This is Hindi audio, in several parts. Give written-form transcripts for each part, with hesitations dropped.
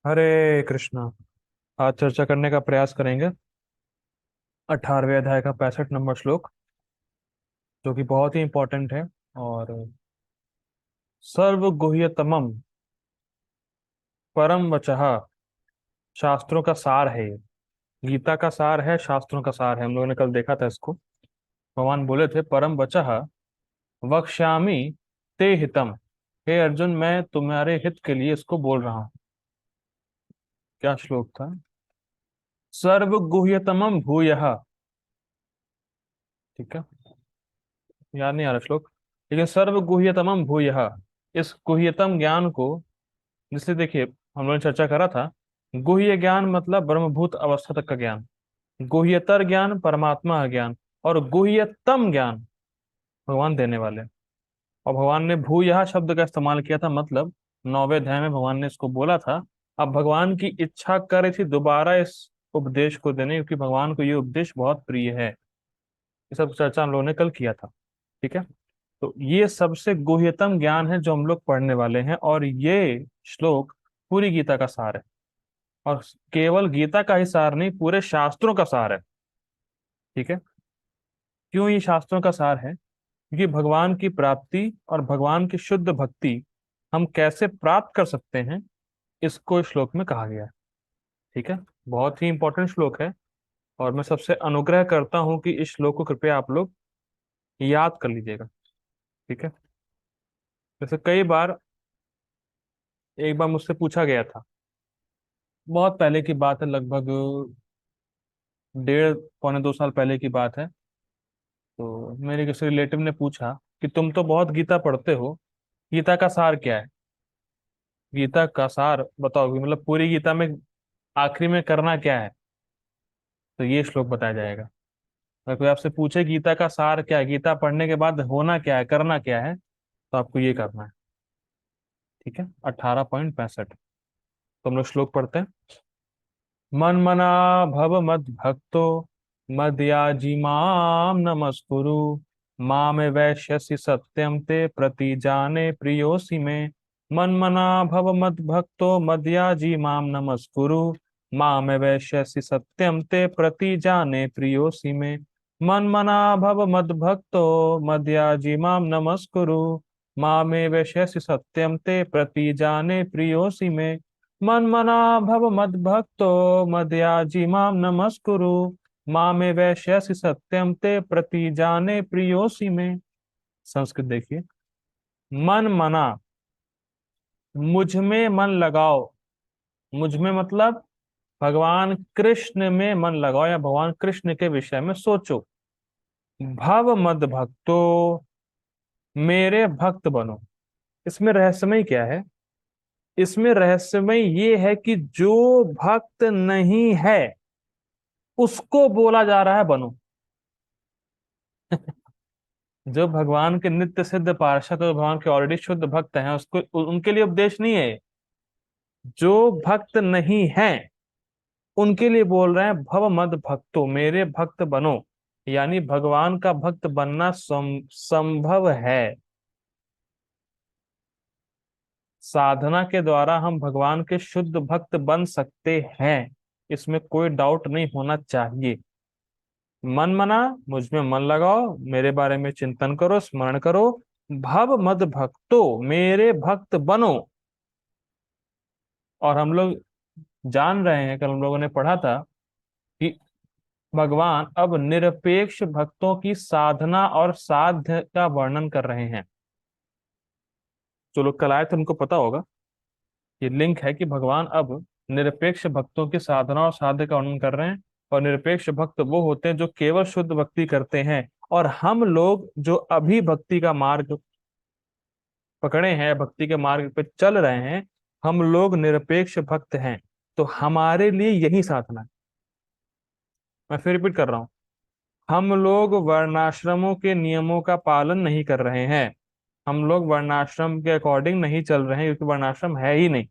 हरे कृष्णा। आज चर्चा करने का प्रयास करेंगे 18वें अध्याय का 65 नंबर श्लोक, जो कि बहुत ही इंपॉर्टेंट है। और सर्व गुह्यतमम परम वचः, शास्त्रों का सार है ये। गीता का सार है, शास्त्रों का सार है। हम लोगों ने कल देखा था इसको। भगवान बोले थे परम वचः वक्ष्यामि ते हितम। हे अर्जुन, मैं तुम्हारे हित के लिए इसको बोल रहा हूँ। क्या श्लोक था? सर्व गुह्यतमम भूयः। ठीक है, याद नहीं आ रहा श्लोक, लेकिन सर्व गुह्यतमम भूयः, इस गुह्यतम ज्ञान को, जिससे देखिए हम लोगों ने चर्चा करा था, गुह्य ज्ञान मतलब ब्रह्मभूत अवस्था तक का ज्ञान, गुह्यतर ज्ञान परमात्मा का ज्ञान, और गुह्यतम ज्ञान भगवान देने वाले। और भगवान ने भूयः शब्द का इस्तेमाल किया था, मतलब 9वें अध्याय में भगवान ने इसको बोला था। अब भगवान की इच्छा कर रही थी दोबारा इस उपदेश को देने, क्योंकि भगवान को ये उपदेश बहुत प्रिय है। ये सब चर्चा हम लोगों ने कल किया था। ठीक है, तो ये सबसे गुह्यतम ज्ञान है जो हम लोग पढ़ने वाले हैं, और ये श्लोक पूरी गीता का सार है। और केवल गीता का ही सार नहीं, पूरे शास्त्रों का सार है। ठीक है, क्यों ये शास्त्रों का सार है? क्योंकि भगवान की प्राप्ति और भगवान की शुद्ध भक्ति हम कैसे प्राप्त कर सकते हैं, इसको इस श्लोक में कहा गया है। ठीक है, बहुत ही इंपॉर्टेंट श्लोक है। और मैं सबसे अनुग्रह करता हूं कि इस श्लोक को कृपया आप लोग याद कर लीजिएगा। ठीक है, जैसे कई बार, एक बार मुझसे पूछा गया था, बहुत पहले की बात है, लगभग 1.5 पौने 2 साल पहले की बात है। तो मेरे किसी रिलेटिव ने पूछा कि तुम तो बहुत गीता पढ़ते हो, गीता का सार क्या है? गीता का सार बताओ, कि मतलब पूरी गीता में आखिरी में करना क्या है? तो ये श्लोक बताया जाएगा। अगर कोई आपसे पूछे गीता का सार क्या है, गीता पढ़ने के बाद होना क्या है, करना क्या है, तो आपको ये करना है। ठीक है, 18.65। तो हम लोग श्लोक पढ़ते हैं। मन मना भव मद भक्तो मदयाजी माम नमस्कुरु, मामे वैश्यसि सत्यम ते प्रतिजाने प्रियोसि मे। मन मना भव मद भक्तो मदयाजी माम नमस्कुरु, मामे वैश्यसि सत्यम ते प्रतिजाने प्रियोसि मे। मन मना भव मद भक्तो मदयाजी माम नमस्कुरु, मामे वैश्यसि सत्यम ते प्रतिजाने प्रियोसि मे। मन मना भव मद भक्तो मदयाजी माम नमस्कुरु, मामे वैश्यसि सत्यम ते प्रतिजाने प्रियोसि में। संस्कृत देखिए। मन मना, मुझ में मन लगाओ। मुझ में मतलब भगवान कृष्ण में मन लगाओ, या भगवान कृष्ण के विषय में सोचो। भव मद भक्तो, मेरे भक्त बनो। इसमें रहस्यमय क्या है? इसमें रहस्यमय ये है कि जो भक्त नहीं है उसको बोला जा रहा है बनो। जो भगवान के नित्य सिद्ध पार्षद और भगवान के ऑलरेडी शुद्ध भक्त हैं, उसको उनके लिए उपदेश नहीं है। जो भक्त नहीं है उनके लिए बोल रहे हैं भव मद भक्तो, मेरे भक्त बनो। यानी भगवान का भक्त बनना संभव है। साधना के द्वारा हम भगवान के शुद्ध भक्त बन सकते हैं, इसमें कोई डाउट नहीं होना चाहिए। मन मना, मुझ में मन लगाओ, मेरे बारे में चिंतन करो, स्मरण करो। भव मद भक्तो, मेरे भक्त बनो। और हम लोग जान रहे हैं, कल हम लोगों ने पढ़ा था कि भगवान अब निरपेक्ष भक्तों की साधना और साध्य का वर्णन कर रहे हैं। जो लोग कल आए थे उनको पता होगा, ये लिंक है कि भगवान अब निरपेक्ष भक्तों की साधना और साध्य का वर्णन कर रहे हैं। और निरपेक्ष भक्त वो होते हैं जो केवल शुद्ध भक्ति करते हैं। और हम लोग जो अभी भक्ति का मार्ग पकड़े हैं, भक्ति के मार्ग पे चल रहे हैं, हम लोग निरपेक्ष भक्त हैं। तो हमारे लिए यही साधना है। मैं फिर रिपीट कर रहा हूँ, हम लोग वर्णाश्रमों के नियमों का पालन नहीं कर रहे हैं। हम लोग वर्णाश्रम के अकॉर्डिंग नहीं चल रहे हैं, क्योंकि वर्णाश्रम है ही नहीं।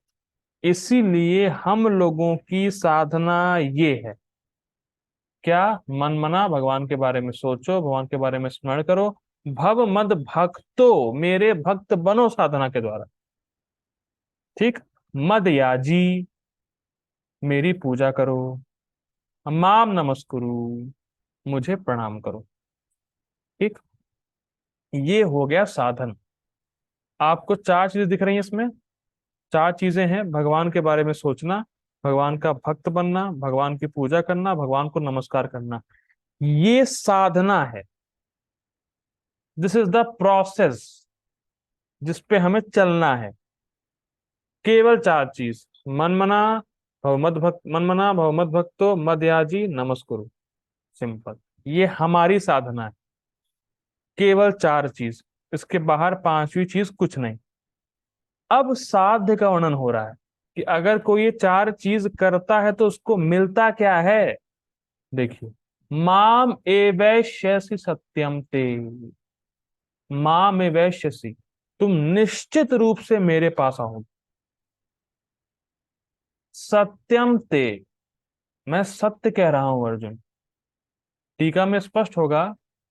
इसीलिए हम लोगों की साधना ये है। क्या? मन मना, भगवान के बारे में सोचो, भगवान के बारे में स्मरण करो। भव मद भक्तो, मेरे भक्त बनो साधना के द्वारा। ठीक। मद याजी, मेरी पूजा करो, माम नमस्कुरु, मुझे प्रणाम करो। ठीक, ये हो गया साधन। आपको चार चीजें दिख रही हैं इसमें। चार चीजें हैं: भगवान के बारे में सोचना, भगवान का भक्त बनना, भगवान की पूजा करना, भगवान को नमस्कार करना। ये साधना है। दिस इज द प्रोसेस जिस पे हमें चलना है। केवल चार चीज: मनमना भवमद भक्त, मनमना भवमद भक्तो मदयाजी नमस्कुरु। सिंपल। ये हमारी साधना है। केवल चार चीज, इसके बाहर पांचवी चीज कुछ नहीं। अब साध्य का वर्णन हो रहा है कि अगर कोई ये चार चीज करता है तो उसको मिलता क्या है। देखिए, माम एवैष्यसि सत्यम ते, माम एवैष्यसि, तुम निश्चित रूप से मेरे पास आओगे। सत्यम ते, मैं सत्य कह रहा हूं अर्जुन। टीका में स्पष्ट होगा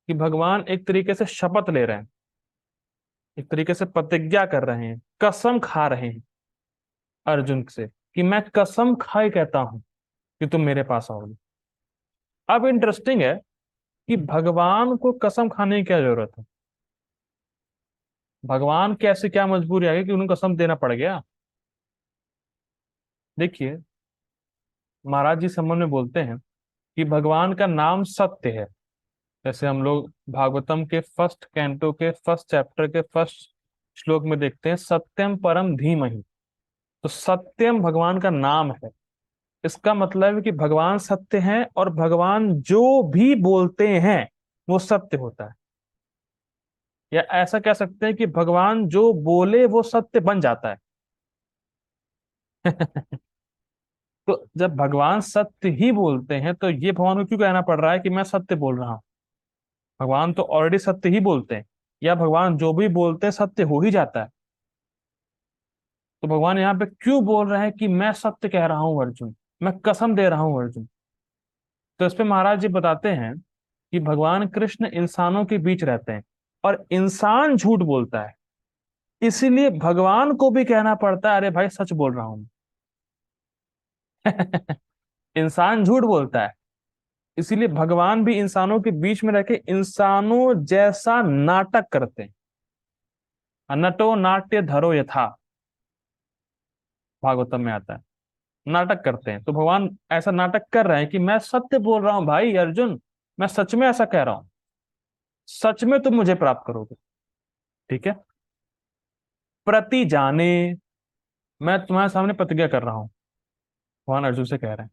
कि भगवान एक तरीके से शपथ ले रहे हैं, एक तरीके से प्रतिज्ञा कर रहे हैं, कसम खा रहे हैं अर्जुन से कि मैं कसम खाए कहता हूं कि तुम मेरे पास आओगे। अब इंटरेस्टिंग है कि भगवान को कसम खाने की क्या जरूरत है। भगवान कैसे, क्या मजबूरी आ गई कि उन्हें कसम देना पड़ गया। देखिए, महाराज जी संबंध में बोलते हैं कि भगवान का नाम सत्य है। जैसे हम लोग भागवतम के फर्स्ट कैंटो के फर्स्ट चैप्टर के फर्स्ट श्लोक में देखते हैं, सत्यम परम धीमहि। तो सत्यम भगवान का नाम है। इसका मतलब है कि भगवान सत्य हैं और भगवान जो भी बोलते हैं वो सत्य होता है। या ऐसा कह सकते हैं कि भगवान जो बोले वो सत्य बन जाता है। तो जब भगवान सत्य ही बोलते हैं तो ये भगवान को क्यों कहना पड़ रहा है कि मैं सत्य बोल रहा हूं। भगवान तो ऑलरेडी सत्य ही बोलते हैं, या भगवान जो भी बोलते हैं सत्य हो ही जाता है। तो भगवान यहाँ पे क्यों बोल रहे हैं कि मैं सत्य कह रहा हूं अर्जुन, मैं कसम दे रहा हूं अर्जुन। तो इस पे महाराज जी बताते हैं कि भगवान कृष्ण इंसानों के बीच रहते हैं और इंसान झूठ बोलता है, इसीलिए भगवान को भी कहना पड़ता है अरे भाई सच बोल रहा हूं। इंसान झूठ बोलता है, इसीलिए भगवान भी इंसानों के बीच में रह के इंसानों जैसा नाटक करते हैं। नटो नाट्य धरो यथा, भागवतम में आता है। नाटक करते हैं, तो भगवान ऐसा नाटक कर रहे हैं कि मैं सत्य बोल रहा हूं भाई अर्जुन, मैं सच में ऐसा कह रहा हूं, सच में तुम मुझे प्राप्त करोगे। ठीक है, प्रति जाने, मैं तुम्हारे सामने प्रतिज्ञा कर रहा हूं, भगवान अर्जुन से कह रहे हैं।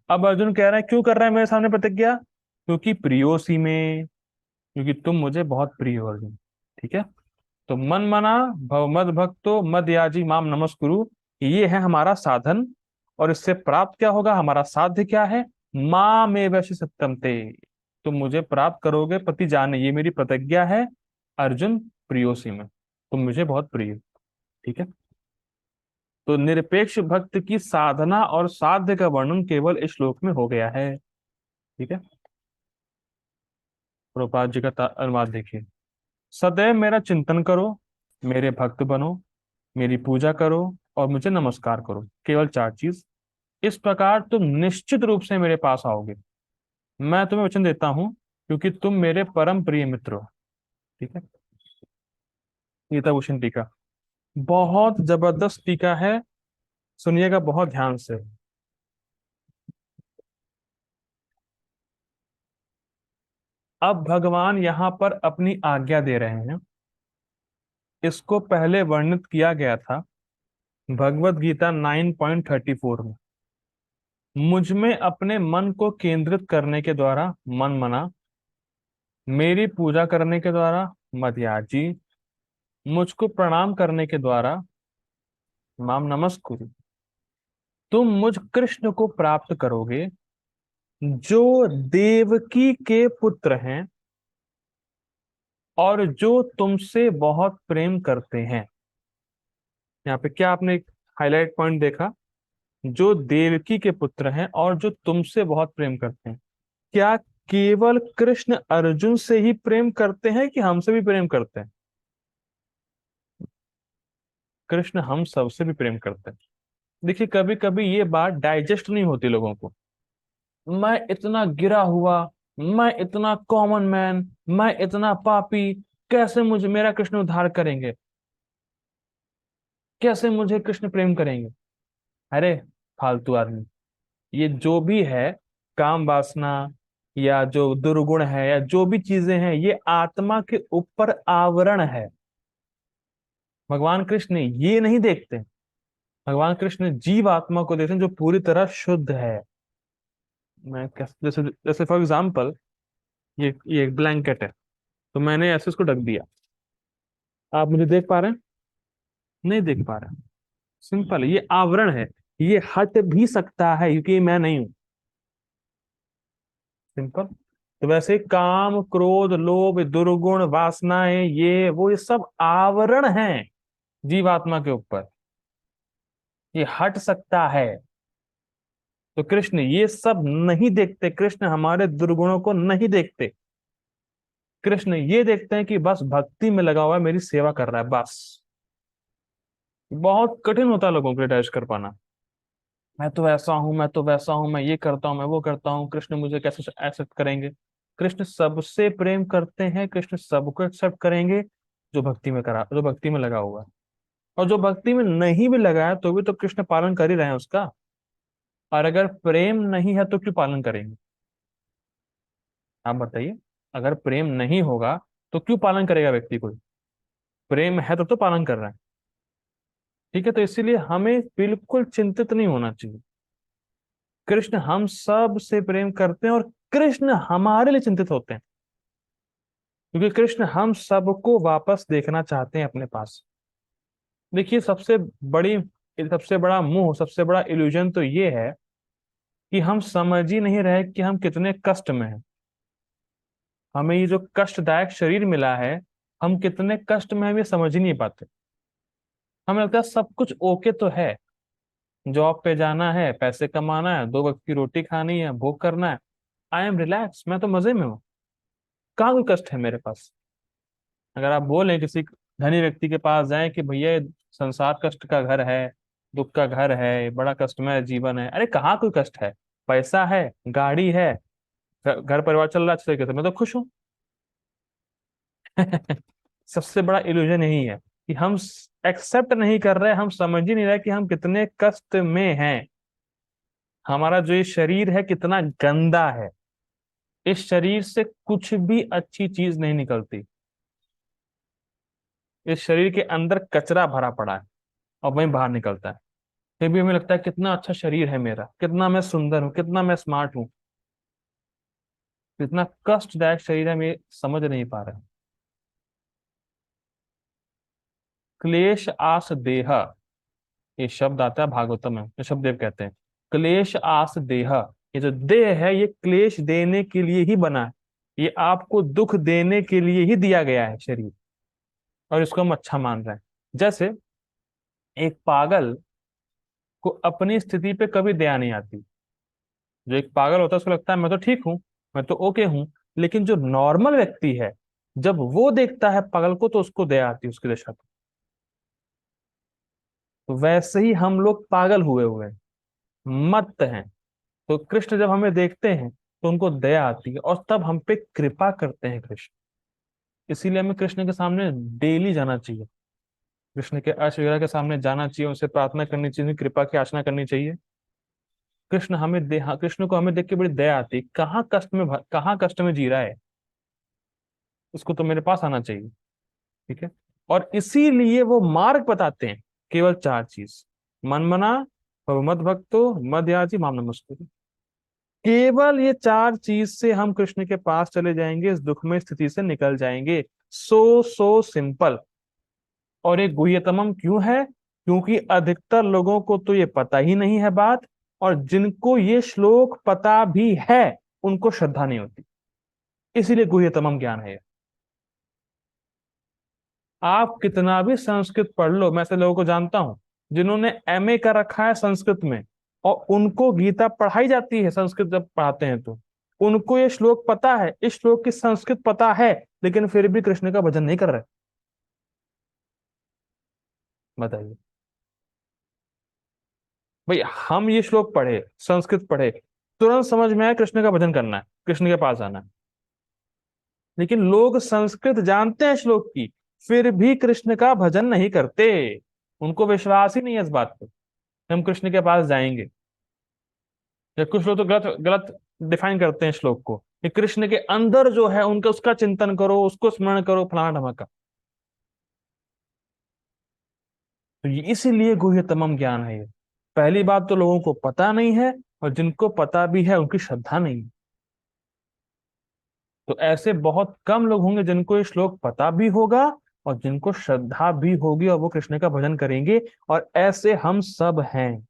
अब अर्जुन कह रहे हैं क्यों कर रहे हैं मेरे सामने प्रतिज्ञा, क्योंकि प्रियोसी में, क्योंकि तुम मुझे बहुत प्रिय हो अर्जुन। ठीक है, तो मन मना भव मद भक्तो मद याजी माम नमस्कुरु, ये है हमारा साधन। और इससे प्राप्त क्या होगा, हमारा साध्य क्या है, माम एव सत्यम ते, तुम मुझे प्राप्त करोगे पति जाने, ये मेरी प्रतिज्ञा है अर्जुन, प्रियोसी में, तुम मुझे बहुत प्रिय हो। ठीक है, तो निरपेक्ष भक्त की साधना और साध्य का वर्णन केवल इस श्लोक में हो गया है। ठीक है, प्रभुपाद जी का अनुवाद देखिए। सदैव मेरा चिंतन करो, मेरे भक्त बनो, मेरी पूजा करो और मुझे नमस्कार करो। केवल चार चीज, इस प्रकार तुम निश्चित रूप से मेरे पास आओगे। मैं तुम्हें वचन देता हूं क्योंकि तुम मेरे परम प्रिय मित्र हो। ठीक है, गीता भूषण टीका, बहुत जबरदस्त टीका है, सुनिएगा बहुत ध्यान से। अब भगवान यहाँ पर अपनी आज्ञा दे रहे हैं। इसको पहले वर्णित किया गया था भगवत गीता 9.34 में। मुझ में अपने मन को केंद्रित करने के द्वारा मन मना, मेरी पूजा करने के द्वारा मदयाजी, मुझको प्रणाम करने के द्वारा माम नमस्कुरु, तुम मुझ कृष्ण को प्राप्त करोगे जो देवकी के पुत्र हैं और जो तुमसे बहुत प्रेम करते हैं। यहाँ पे क्या आपने हाईलाइट पॉइंट देखा, जो देवकी के पुत्र हैं और जो तुमसे बहुत प्रेम करते हैं। क्या केवल कृष्ण अर्जुन से ही प्रेम करते हैं कि हमसे भी प्रेम करते हैं। कृष्ण हम सबसे भी प्रेम करते हैं। देखिए कभी कभी ये बात डाइजेस्ट नहीं होती लोगों को। मैं इतना गिरा हुआ, मैं इतना कॉमन मैन, मैं इतना पापी, कैसे मुझे मेरा कृष्ण उद्धार करेंगे, कैसे मुझे कृष्ण प्रेम करेंगे। अरे फालतू आदमी, ये जो भी है, काम वासना या जो दुर्गुण है या जो भी चीजें हैं, ये आत्मा के ऊपर आवरण है। भगवान कृष्ण ये नहीं देखते। भगवान कृष्ण जीव आत्मा को देखते हैं जो पूरी तरह शुद्ध है। मैं जैसे जैसे फॉर एग्जाम्पल, ये एक ब्लैंकेट है, तो मैंने ऐसे इसको ढक दिया। आप मुझे देख पा रहे हैं? नहीं देख पा रहे हैं। सिंपल, ये आवरण है। ये हट भी सकता है क्योंकि मैं नहीं हूं। सिंपल। तो वैसे काम क्रोध लोभ दुर्गुण वासनाएं ये सब आवरण हैं जीवात्मा के ऊपर। ये हट सकता है। तो कृष्ण ये सब नहीं देखते, कृष्ण हमारे दुर्गुणों को नहीं देखते। कृष्ण ये देखते हैं कि बस भक्ति में लगा हुआ है, मेरी सेवा कर रहा है बस। बहुत कठिन होता है लोगों के लिए डाइजेस्ट कर पाना। मैं तो ऐसा हूं, मैं तो वैसा हूं, मैं ये करता हूं, मैं वो करता हूं, कृष्ण मुझे कैसे एक्सेप्ट करेंगे। कृष्ण सबसे प्रेम करते हैं, कृष्ण सबको एक्सेप्ट करेंगे जो भक्ति में लगा हुआ है। और जो भक्ति में नहीं भी लगा है तो भी तो कृष्ण पालन कर ही रहे हैं उसका। और अगर प्रेम नहीं है तो क्यों पालन करेंगे? आप बताइए। अगर प्रेम नहीं होगा तो क्यों पालन करेगा व्यक्ति कोई? प्रेम है तो पालन कर रहा है। ठीक है, तो इसीलिए हमें बिल्कुल चिंतित नहीं होना चाहिए। कृष्ण हम सब से प्रेम करते हैं और कृष्ण हमारे लिए चिंतित होते हैं, क्योंकि कृष्ण हम सबको वापस देखना चाहते हैं अपने पास। देखिए बड़ी सबसे बड़ा मोह, सबसे बड़ा इल्यूजन तो ये है कि हम समझ ही नहीं रहे कि हम कितने कष्ट में हैं। हमें ये जो कष्टदायक शरीर मिला है, हम कितने कष्ट में हैं, हम ये समझ ही नहीं पाते। हमें लगता है सब कुछ ओके तो है, जॉब पे जाना है, पैसे कमाना है, 2 वक्त की रोटी खानी है, भोग करना है, आई एम रिलैक्स, मैं तो मजे में हूँ। कहाँ कोई कष्ट है मेरे पास? अगर आप बोलें किसी धनी व्यक्ति के पास जाएं कि भैया ये संसार कष्ट का घर है, दुख का घर है, बड़ा कष्टमय जीवन है, अरे कहाँ कोई कष्ट है? पैसा है, गाड़ी है, घर परिवार चल रहा है अच्छे तरीके से, मैं तो खुश हूँ। सबसे बड़ा इल्यूजन यही है कि हम एक्सेप्ट नहीं कर रहे, हम समझ ही नहीं रहे कि हम कितने कष्ट में हैं। हमारा जो ये शरीर है कितना गंदा है। इस शरीर से कुछ भी अच्छी चीज नहीं निकलती। इस शरीर के अंदर कचरा भरा पड़ा है और वहीं बाहर निकलता है। फिर भी हमें लगता है कितना अच्छा शरीर है मेरा, कितना मैं सुंदर हूँ, कितना मैं स्मार्ट हूँ। कितना कष्टदायक शरीर है, हम ये समझ नहीं पा रहे। क्लेश आस देह, ये शब्द आता है भागवतम में, ऋषभ देव कहते हैं क्लेश आस देह। ये जो देह है ये क्लेश देने के लिए ही बना है। ये आपको दुख देने के लिए ही दिया गया है शरीर, और इसको हम अच्छा मान रहे हैं। जैसे एक पागल को अपनी स्थिति पे कभी दया नहीं आती। जो एक पागल होता है उसको लगता है मैं तो ठीक हूँ, मैं तो ओके हूँ। लेकिन जो नॉर्मल व्यक्ति है, जब वो देखता है पागल को तो उसको दया आती है उसकी दशा पे। तो वैसे ही हम लोग पागल हुए हुए हैं, मत्त हैं। तो कृष्ण जब हमें देखते हैं तो उनको दया आती है और तब हम पे कृपा करते हैं कृष्ण। इसीलिए हमें कृष्ण के सामने डेली जाना चाहिए, कृष्ण के अर्श वगैरह के सामने जाना चाहिए, उनसे प्रार्थना करनी चाहिए, उनकी कृपा की याचना करनी चाहिए। कृष्ण को हमें देख के बड़ी दया आती है, कहाँ कष्ट में जी रहा है, उसको तो मेरे पास आना चाहिए। ठीक है। और इसीलिए वो मार्ग बताते हैं, केवल 4 चीज। मन मना, मद भक्तो, मद याजी, माम नमस्ते। केवल ये 4 चीज से हम कृष्ण के पास चले जाएंगे, इस दुखमय स्थिति से निकल जाएंगे। So simple. और ये गुह्यतमम क्यों है? क्योंकि अधिकतर लोगों को तो ये पता ही नहीं है बात, और जिनको ये श्लोक पता भी है उनको श्रद्धा नहीं होती। इसीलिए गुह्यतमम ज्ञान है ये। आप कितना भी संस्कृत पढ़ लो, मैं ऐसे लोगों को जानता हूं जिन्होंने एमए कर रखा है संस्कृत में, और उनको गीता पढ़ाई जाती है संस्कृत जब पढ़ाते हैं तो उनको ये श्लोक पता है, इस श्लोक की संस्कृत पता है, लेकिन फिर भी कृष्ण का भजन नहीं कर रहे। बताइए। भाई हम ये श्लोक पढ़े, संस्कृत पढ़े, तुरंत समझ में आया कृष्ण का भजन करना है, कृष्ण के पास आना है। लेकिन लोग संस्कृत जानते हैं श्लोक की, फिर भी कृष्ण का भजन नहीं करते। उनको विश्वास ही नहीं है इस बात पे कि हम कृष्ण के पास जाएंगे। या कुछ लोग तो गलत गलत डिफाइन करते हैं श्लोक को, कि कृष्ण के अंदर जो है उनका, उसका चिंतन करो, उसको स्मरण करो, फलाना ढमका। तो ये इसीलिए गुह्यतमम ज्ञान है ये। पहली बात तो लोगों को पता नहीं है, और जिनको पता भी है उनकी श्रद्धा नहीं है। तो ऐसे बहुत कम लोग होंगे जिनको ये श्लोक पता भी होगा, और जिनको श्रद्धा भी होगी, और वो कृष्ण का भजन करेंगे। और ऐसे हम सब हैं,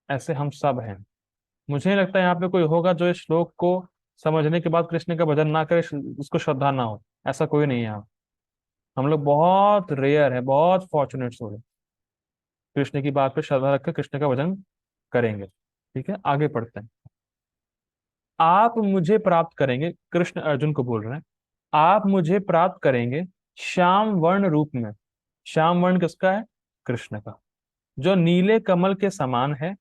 ऐसे हम सब हैं। मुझे नहीं लगता यहाँ पे कोई होगा जो इस श्लोक को समझने के बाद कृष्ण का भजन ना करे, उसको श्रद्धा ना हो। ऐसा कोई नहीं है यहाँ। हम लोग बहुत रेयर है, बहुत फॉर्चुनेट हो, कृष्ण की बात पे श्रद्धा रखकर कृष्ण का भजन करेंगे। ठीक है, आगे पढ़ते हैं। आप मुझे प्राप्त करेंगे, कृष्ण अर्जुन को बोल रहे हैं, आप मुझे प्राप्त करेंगे श्याम वर्ण रूप में। श्याम वर्ण किसका है? कृष्ण का। जो नीले कमल के समान है,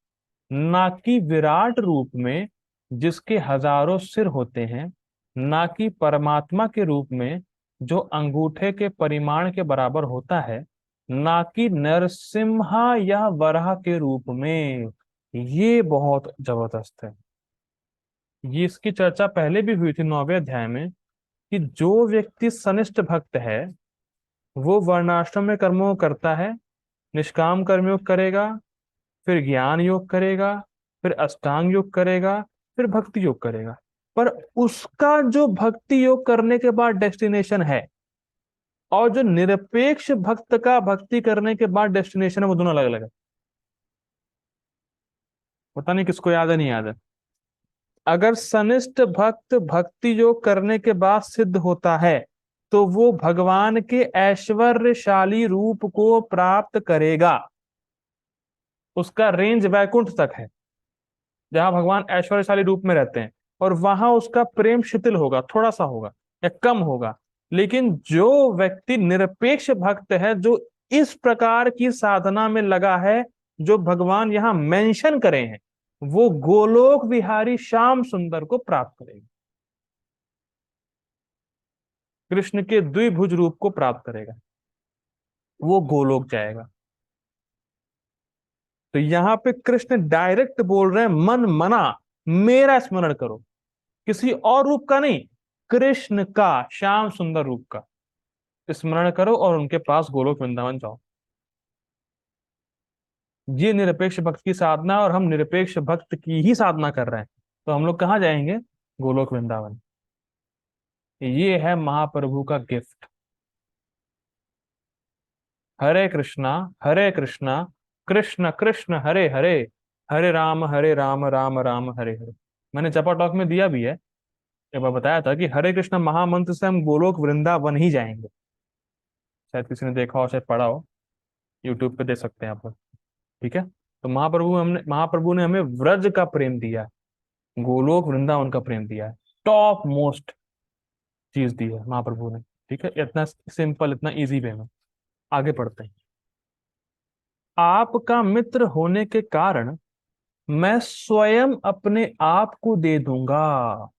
ना कि विराट रूप में जिसके हजारों सिर होते हैं, ना कि परमात्मा के रूप में जो अंगूठे के परिमाण के बराबर होता है, ना कि नरसिम्हा या वराह के रूप में। ये बहुत जबरदस्त है। ये इसकी चर्चा पहले भी हुई थी 9वें अध्याय में, कि जो व्यक्ति सनिष्ठ भक्त है, वो वर्णाश्रम में कर्मों को करता है, निष्काम कर्मयोग करेगा, फिर ज्ञान योग करेगा, फिर अष्टांग योग करेगा, फिर भक्ति योग करेगा। पर उसका जो भक्ति योग करने के बाद डेस्टिनेशन है, और जो निरपेक्ष भक्त का भक्ति करने के बाद डेस्टिनेशन है, वो दोनों अलग अलग है। पता नहीं किसको याद है, नहीं याद है। अगर सनिष्ठ भक्त भक्ति योग करने के बाद सिद्ध होता है, तो वो भगवान के ऐश्वर्यशाली रूप को प्राप्त करेगा। उसका रेंज वैकुंठ तक है, जहां भगवान ऐश्वर्यशाली रूप में रहते हैं। और वहां उसका प्रेम शिथिल होगा, थोड़ा सा होगा या कम होगा। लेकिन जो व्यक्ति निरपेक्ष भक्त है, जो इस प्रकार की साधना में लगा है, जो भगवान यहां मेंशन करे हैं, वो गोलोक विहारी श्याम सुंदर को प्राप्त करेगा, कृष्ण के द्विभुज रूप को प्राप्त करेगा, वो गोलोक जाएगा। तो यहां पे कृष्ण डायरेक्ट बोल रहे हैं, मन मना मेरा स्मरण करो, किसी और रूप का नहीं, कृष्ण का, श्याम सुंदर रूप का स्मरण करो, और उनके पास गोलोक वृंदावन जाओ। ये निरपेक्ष भक्त की साधना, और हम निरपेक्ष भक्त की ही साधना कर रहे हैं। तो हम लोग कहाँ जाएंगे? गोलोक वृंदावन। ये है महाप्रभु का गिफ्ट। हरे कृष्णा, हरे कृष्णा, कृष्ण कृष्ण हरे हरे, हरे राम राम राम हरे हरे। मैंने जपा टॉक में दिया भी है, एक बार बताया था कि हरे कृष्ण महामंत्र से हम गोलोक वृंदावन ही जाएंगे। शायद किसी ने देखा हो, शायद पढ़ा हो, यूट्यूब पे देख सकते हैं आप लोग। ठीक है। तो महाप्रभु ने हमें व्रज का प्रेम दिया है, गोलोक वृंदावन का प्रेम दिया है, टॉप मोस्ट चीज दी है महाप्रभु ने। ठीक है, इतना सिंपल, इतना इजी वे में। आगे पढ़ते हैं। आपका मित्र होने के कारण मैं स्वयं अपने आप को दे दूंगा।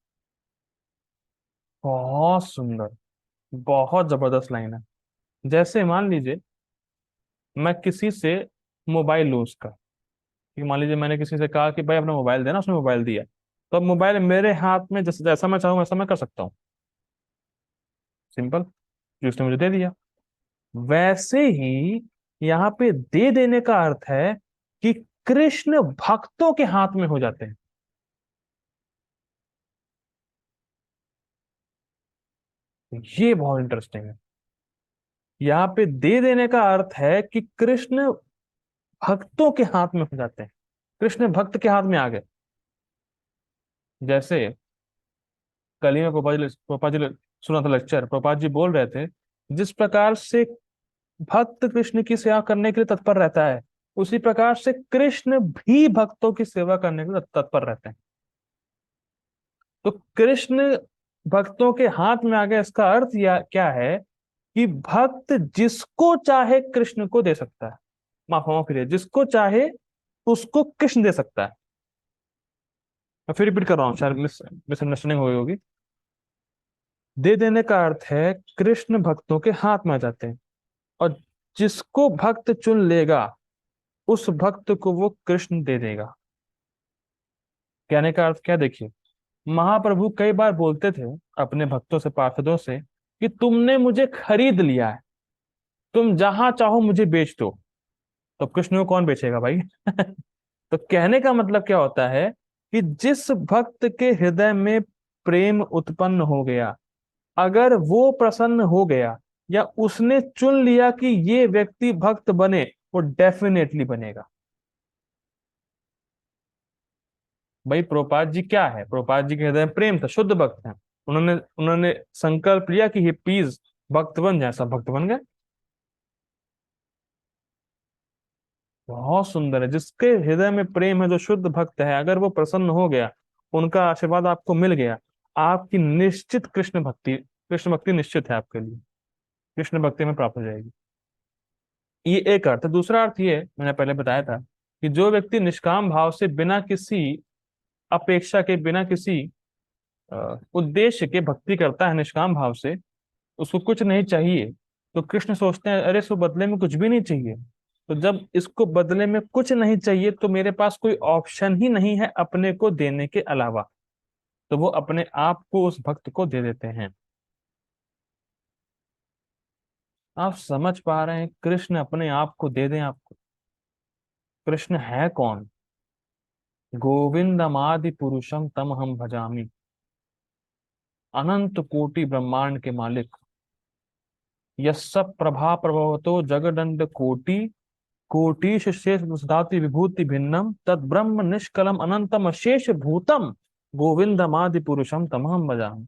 बहुत सुंदर, बहुत जबरदस्त लाइन है। जैसे मान लीजिए मैं किसी से मोबाइल लूं उसका, कि मान लीजिए मैंने किसी से कहा कि भाई अपना मोबाइल देना, उसने मोबाइल दिया। तो अब मोबाइल मेरे हाथ में, जैसे जैसा मैं चाहूँ वैसा मैं कर सकता हूँ। सिंपल, जो उसने मुझे दे दिया। वैसे ही यहाँ पे दे देने का अर्थ है कि कृष्ण भक्तों के हाथ में हो जाते हैं। ये बहुत इंटरेस्टिंग है। यहाँ पे दे देने का अर्थ है कि कृष्ण भक्तों के हाथ में हो जाते हैं, कृष्ण भक्त के हाथ में आ गए। जैसे कल ही में पोपा जी सुना था लेक्चर, पोपा जी बोल रहे थे, जिस प्रकार से भक्त कृष्ण की सेवा करने के लिए तत्पर रहता है, उसी प्रकार से कृष्ण भी भक्तों की सेवा करने के लिए तत्पर रहते हैं। तो कृष्ण भक्तों के हाथ में आ गया, इसका अर्थ क्या है? कि भक्त जिसको चाहे कृष्ण को दे सकता है। माफाओं के लिए, जिसको चाहे उसको कृष्ण दे सकता है। मैं फिर रिपीट कर रहा हूँ, शायद मिसअंडरस्टैंडिंग हो गई होगी। दे देने का अर्थ है कृष्ण भक्तों के हाथ में आ जाते हैं, और जिसको भक्त चुन लेगा उस भक्त को वो कृष्ण दे देगा। कहने का अर्थ क्या, देखिए, महाप्रभु कई बार बोलते थे अपने भक्तों से, पार्षदों से, कि तुमने मुझे खरीद लिया है, तुम जहां चाहो मुझे बेच दो। तो कृष्ण को कौन बेचेगा भाई? तो कहने का मतलब क्या होता है कि जिस भक्त के हृदय में प्रेम उत्पन्न हो गया, अगर वो प्रसन्न हो गया या उसने चुन लिया कि ये व्यक्ति भक्त बने, वो डेफिनेटली बनेगा। भाई प्रोपात जी क्या है, प्रोपात जी के हृदय में प्रेम था, शुद्ध भक्त हैं। उन्होंने उन्होंने संकल्प लिया कि ये प्लीज भक्त बन जाए, सब भक्त बन गए। बहुत सुंदर है, जिसके हृदय में प्रेम है, जो शुद्ध भक्त है, अगर वो प्रसन्न हो गया, उनका आशीर्वाद आपको मिल गया, आपकी निश्चित कृष्ण भक्ति निश्चित है आपके लिए, कृष्ण भक्ति में प्राप्त हो जाएगी। ये एक अर्थ है। दूसरा अर्थ ये मैंने पहले बताया था कि जो व्यक्ति निष्काम भाव से, बिना किसी अपेक्षा के, बिना किसी उद्देश्य के भक्ति करता है निष्काम भाव से, उसको कुछ नहीं चाहिए, तो कृष्ण सोचते हैं अरे इसको बदले में कुछ भी नहीं चाहिए। तो जब इसको बदले में कुछ नहीं चाहिए तो मेरे पास कोई ऑप्शन ही नहीं है अपने को देने के अलावा, तो वो अपने आप को उस भक्त को दे देते हैं। आप समझ पा रहे हैं, कृष्ण अपने आप को दे दें आपको। कृष्ण है कौन? गोविंदमादि पुरुषम तम हम भजामी, अनंत कोटि ब्रह्मांड के मालिक, यस्य प्रभा प्रभवतो जगदंड कोटि, कोटिश शेष सुधाति विभूति भिन्नम तद ब्रह्म निष्कलम अनंतम अशेष भूतम, गोविंदमादि पुरुषम तमहम भजामि।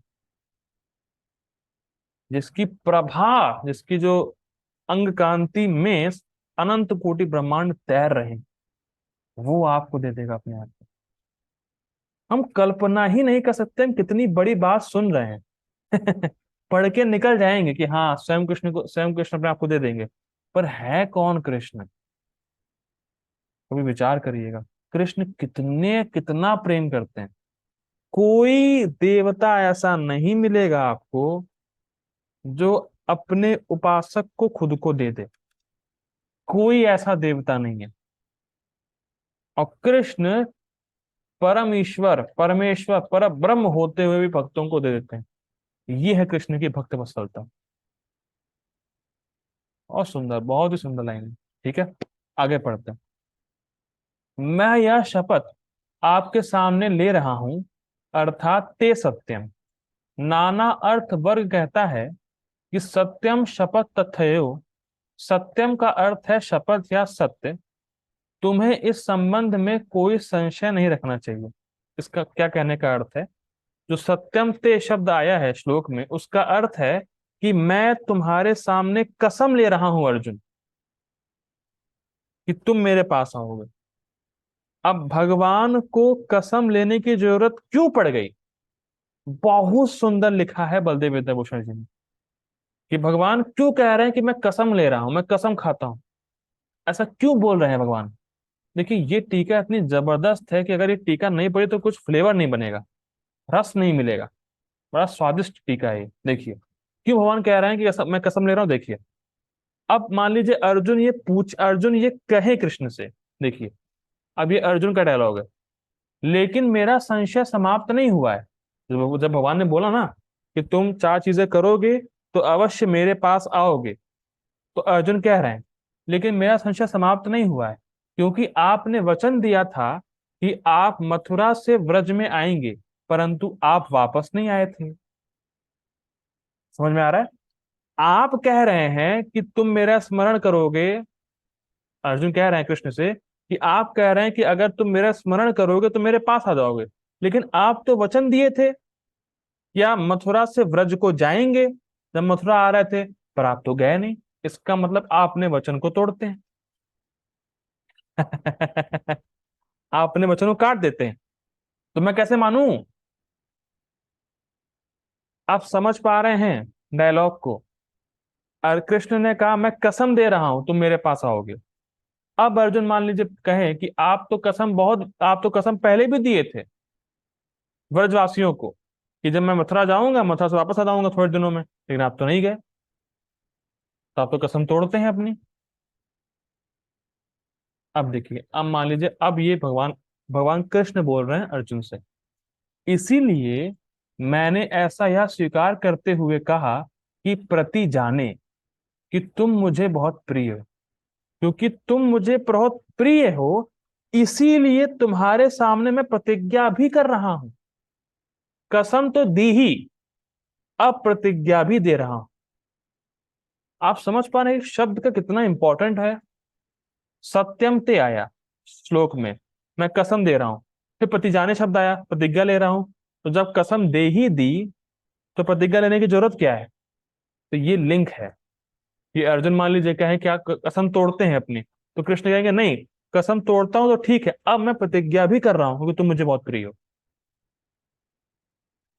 जिसकी प्रभा, जिसकी जो अंग कांति में अनंत कोटि ब्रह्मांड तैर रहे, वो आपको दे देगा अपने आप को। हम कल्पना ही नहीं कर सकते हम कितनी बड़ी बात सुन रहे हैं। पढ़ के निकल जाएंगे कि हाँ स्वयं कृष्ण अपने आप को दे देंगे, पर है कौन कृष्ण? कभी विचार करिएगा, कृष्ण कितने कितना प्रेम करते हैं। कोई देवता ऐसा नहीं मिलेगा आपको जो अपने उपासक को खुद को दे दे, कोई ऐसा देवता नहीं है। और कृष्ण परम ईश्वर, परमेश्वर, पर ब्रह्म होते हुए भी भक्तों को दे देते हैं। ये है कृष्ण की भक्त वत्सलता। और सुंदर, बहुत ही सुंदर लाइन है। ठीक है, आगे पढ़ते हैं। मैं यह शपथ आपके सामने ले रहा हूं, अर्थात ते सत्यम। नाना अर्थ वर्ग कहता है कि सत्यम शपथ तथयो, सत्यम का अर्थ है शपथ या सत्य। तुम्हें इस संबंध में कोई संशय नहीं रखना चाहिए। इसका क्या कहने का अर्थ है? जो सत्यम ते शब्द आया है श्लोक में, उसका अर्थ है कि मैं तुम्हारे सामने कसम ले रहा हूं अर्जुन, कि तुम मेरे पास आओगे। अब भगवान को कसम लेने की जरूरत क्यों पड़ गई? बहुत सुंदर लिखा है बलदेव विद्याभूषण जी ने, कि भगवान क्यों कह रहे हैं कि मैं कसम ले रहा हूं, मैं कसम खाता हूं। ऐसा क्यों बोल रहे हैं भगवान? देखिए, ये टीका इतनी जबरदस्त है कि अगर ये टीका नहीं पड़े तो कुछ फ्लेवर नहीं बनेगा, रस नहीं मिलेगा। बड़ा स्वादिष्ट टीका है ये। देखिए क्यों भगवान कह रहे हैं कि मैं कसम ले रहा हूं। देखिए, अब मान लीजिए अर्जुन ये कहे कृष्ण से, देखिए, अब ये अर्जुन का डायलॉग है, लेकिन मेरा संशय समाप्त नहीं हुआ है। जब भगवान ने बोला ना कि तुम चार चीजें करोगे तो अवश्य मेरे पास आओगे, तो अर्जुन कह रहे हैं लेकिन मेरा संशय समाप्त नहीं हुआ है, क्योंकि आपने वचन दिया था कि आप मथुरा से व्रज में आएंगे, परंतु आप वापस नहीं आए थे। समझ में आ रहा है? आप कह रहे हैं कि तुम मेरा स्मरण करोगे, अर्जुन कह रहे हैं कृष्ण से कि आप कह रहे हैं कि अगर तुम मेरा स्मरण करोगे तो मेरे पास आ जाओगे, लेकिन आप तो वचन दिए थे या मथुरा से व्रज को जाएंगे जब मथुरा आ रहे थे, पर आप तो गए नहीं। इसका मतलब आपने वचन को तोड़ते हैं। आपने वचन को काट देते हैं, तो मैं कैसे मानूं? आप समझ पा रहे हैं डायलॉग को? और कृष्ण ने कहा मैं कसम दे रहा हूं तुम मेरे पास आओगे, अब अर्जुन मान लीजिए कहे कि आप तो कसम पहले भी दिए थे व्रजवासियों को कि जब मैं मथुरा जाऊंगा, मथुरा से वापस आ जाऊंगा थोड़े दिनों में, लेकिन आप तो नहीं गए। तो आप तो कसम तोड़ते हैं अपनी। अब देखिए, अब मान लीजिए, अब ये भगवान भगवान कृष्ण बोल रहे हैं अर्जुन से, इसीलिए मैंने ऐसा यह स्वीकार करते हुए कहा कि प्रति जाने कि तुम मुझे बहुत प्रिय हो। क्योंकि तुम मुझे बहुत प्रिय हो, इसीलिए तुम्हारे सामने मैं प्रतिज्ञा भी कर रहा हूं। कसम तो दी ही, अब प्रतिज्ञा भी दे रहा हूं। आप समझ पा रहे हैं इस शब्द का कितना इंपॉर्टेंट है। सत्यम ते आया श्लोक में, मैं कसम दे रहा हूं। फिर प्रतिजाने शब्द आया, प्रतिज्ञा ले रहा हूं। तो जब कसम दे ही दी, तो प्रतिज्ञा लेने की जरूरत क्या है? तो ये लिंक है। ये अर्जुन मान लीजिए कहे क्या कसम तोड़ते हैं अपनी, तो कृष्ण कहेंगे नहीं, कसम तोड़ता हूं तो ठीक है, अब मैं प्रतिज्ञा भी कर रहा हूं क्योंकि तुम मुझे बहुत प्रिय हो।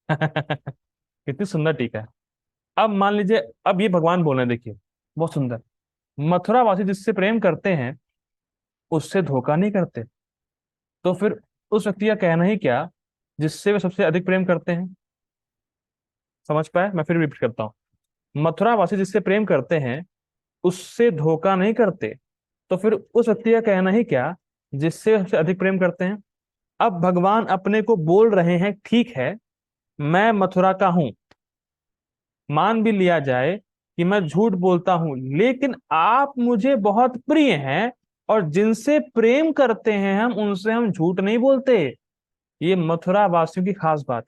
कितनी सुंदर टीका है। अब मान लीजिए, अब ये भगवान बोल रहे हैं, देखिए बहुत सुंदर। मथुरा वासी जिससे प्रेम करते हैं उससे धोखा नहीं करते। तो फिर उस व्यक्ति का कहना ही क्या जिससे वे सबसे अधिक प्रेम करते हैं? समझ पाए? मैं फिर रिपीट करता हूँ। मथुरा वासी जिससे प्रेम करते हैं उससे धोखा नहीं करते। तो फिर उस व्यक्ति का कहना ही क्या जिससे वे सबसे अधिक प्रेम करते हैं? अब भगवान अपने को बोल रहे हैं, ठीक है, मैं मथुरा का हूं, मान भी लिया जाए कि मैं झूठ बोलता हूं, लेकिन आप मुझे बहुत प्रिय हैं, और जिनसे प्रेम करते हैं हम उनसे हम झूठ नहीं बोलते। ये मथुरा वासियों की खास बात।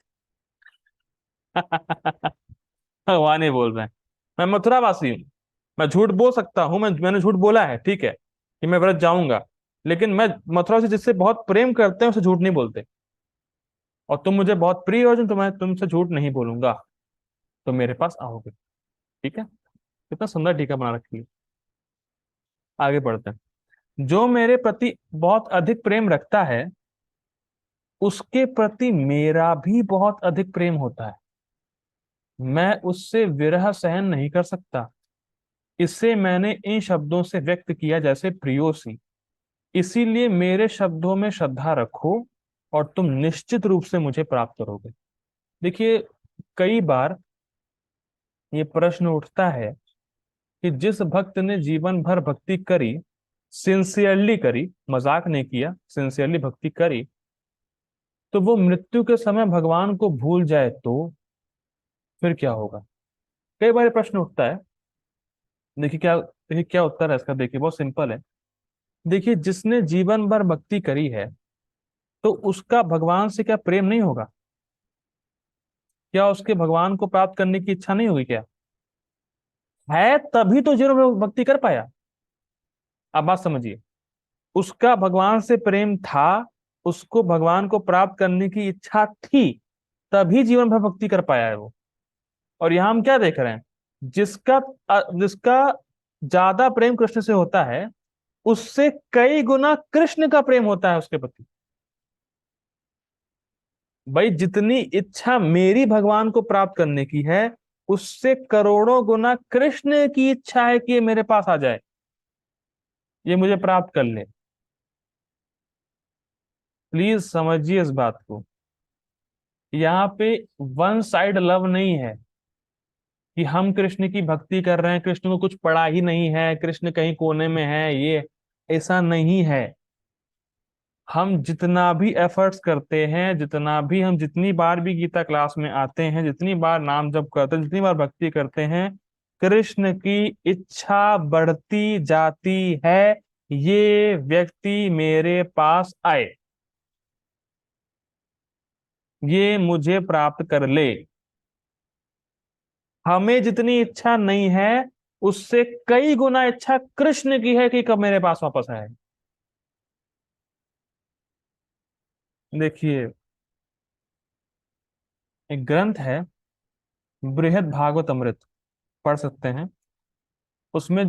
भगवान ही बोल रहे हैं, मैं मथुरा वासी हूँ, मैं झूठ बोल सकता हूँ, मैंने झूठ बोला है, ठीक है, कि मैं व्रत जाऊंगा, लेकिन मैं मथुरा से जिससे बहुत प्रेम करते हैं उसे झूठ नहीं बोलते। और तुम मुझे बहुत प्रिय हो, तो मैं तुमसे झूठ नहीं बोलूंगा, तो मेरे पास आओगे। ठीक है? कितना सुंदर टीका बना रखी है। आगे बढ़ते हैं। जो मेरे प्रति बहुत अधिक प्रेम रखता है उसके प्रति मेरा भी बहुत अधिक प्रेम होता है। मैं उससे विरह सहन नहीं कर सकता। इसे मैंने इन शब्दों से व्यक्त किया जैसे प्रियोसी। इसीलिए मेरे शब्दों में श्रद्धा रखो और तुम निश्चित रूप से मुझे प्राप्त करोगे। देखिए, कई बार ये प्रश्न उठता है कि जिस भक्त ने जीवन भर भक्ति करी, सिंसियरली करी, मजाक नहीं किया, सिंसियरली भक्ति करी, तो वो मृत्यु के समय भगवान को भूल जाए तो फिर क्या होगा? कई बार ये प्रश्न उठता है। देखिए क्या उत्तर है इसका, देखिए बहुत सिंपल है। देखिए, जिसने जीवन भर भक्ति करी है तो उसका भगवान से क्या प्रेम नहीं होगा? क्या उसके भगवान को प्राप्त करने की इच्छा नहीं होगी क्या? है, तभी तो जीवन भर भक्ति कर पाया। अब बात समझिए, उसका भगवान से प्रेम था, उसको भगवान को प्राप्त करने की इच्छा थी, तभी जीवन भर भक्ति कर पाया है वो। और यहां हम क्या देख रहे हैं? जिसका ज्यादा प्रेम कृष्ण से होता है उससे कई गुना कृष्ण का प्रेम होता है उसके प्रति। भाई, जितनी इच्छा मेरी भगवान को प्राप्त करने की है, उससे करोड़ों गुना कृष्ण की इच्छा है कि ये मेरे पास आ जाए, ये मुझे प्राप्त कर ले। प्लीज समझिए इस बात को। यहाँ पे वन साइड लव नहीं है कि हम कृष्ण की भक्ति कर रहे हैं, कृष्ण को कुछ पड़ा ही नहीं है, कृष्ण कहीं कोने में है, ये ऐसा नहीं है। हम जितना भी एफर्ट्स करते हैं, जितनी बार भी गीता क्लास में आते हैं, जितनी बार नाम जप करते हैं, जितनी बार भक्ति करते हैं, कृष्ण की इच्छा बढ़ती जाती है, ये व्यक्ति मेरे पास आए, ये मुझे प्राप्त कर ले। हमें जितनी इच्छा नहीं है उससे कई गुना इच्छा कृष्ण की है कि कब मेरे पास वापस आए। देखिए, एक ग्रंथ है बृहद भागवत अमृत, पढ़ सकते हैं। उसमें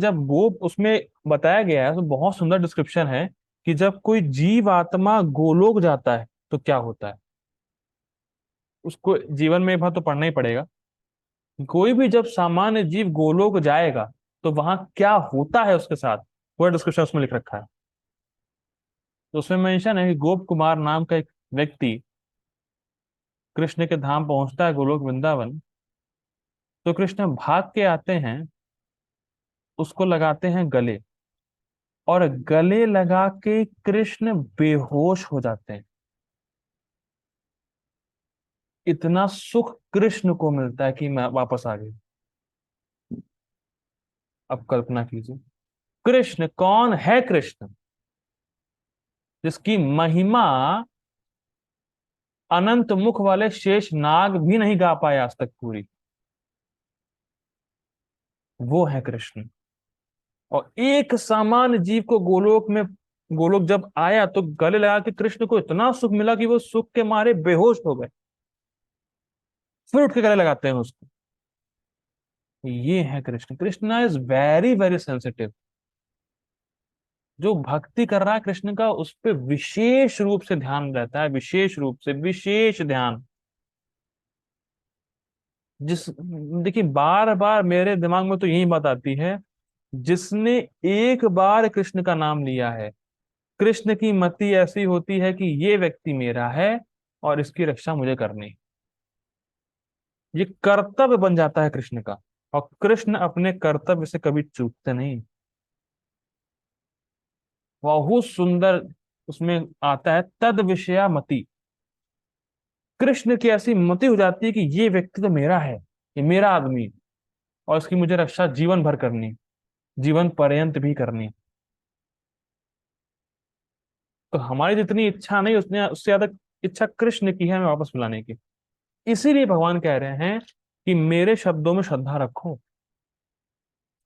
बताया गया है, तो बहुत सुंदर डिस्क्रिप्शन है कि जब कोई जीव आत्मा गोलोक जाता है तो क्या होता है। उसको जीवन में एक बार तो पढ़ना ही पड़ेगा। कोई भी जब सामान्य जीव गोलोक जाएगा तो वहां क्या होता है उसके साथ, वो डिस्क्रिप्शन उसमें लिख रखा है। तो उसमें मेंशन है कि गोप कुमार नाम का एक व्यक्ति कृष्ण के धाम पहुंचता है, गोलोक वृंदावन। तो कृष्ण भाग के आते हैं, उसको लगाते हैं गले, और गले लगा के कृष्ण बेहोश हो जाते हैं। इतना सुख कृष्ण को मिलता है कि मैं वापस आ गई। अब कल्पना कीजिए, कृष्ण कौन है? कृष्ण जिसकी महिमा अनंत मुख वाले शेष नाग भी नहीं गा पाए आज तक पूरी, वो है कृष्ण। और एक सामान्य जीव को गोलोक में, गोलोक जब आया तो गले लगा के कृष्ण को इतना सुख मिला कि वो सुख के मारे बेहोश हो गए। फिर उठ के गले लगाते हैं उसको। ये है Krishna. Krishna is very very sensitive. जो भक्ति कर रहा है कृष्ण का, उस पर विशेष रूप से ध्यान रहता है, विशेष रूप से, विशेष ध्यान। जिस, देखिए बार बार मेरे दिमाग में तो यही बात आती है, जिसने एक बार कृष्ण का नाम लिया है, कृष्ण की मति ऐसी होती है कि ये व्यक्ति मेरा है और इसकी रक्षा मुझे करनी है। ये कर्तव्य बन जाता है कृष्ण का। और कृष्ण अपने कर्तव्य से कभी चूकते नहीं। बहुत सुंदर उसमें आता है, तद विषया मति। कृष्ण की ऐसी मति हो जाती है कि ये व्यक्ति तो मेरा है, ये मेरा आदमी, और इसकी मुझे रक्षा जीवन भर करनी, जीवन पर्यंत भी करनी। तो हमारी जितनी इच्छा नहीं, उसने उससे ज्यादा इच्छा कृष्ण की है हमें वापस बुलाने की। इसीलिए भगवान कह रहे हैं कि मेरे शब्दों में श्रद्धा रखो,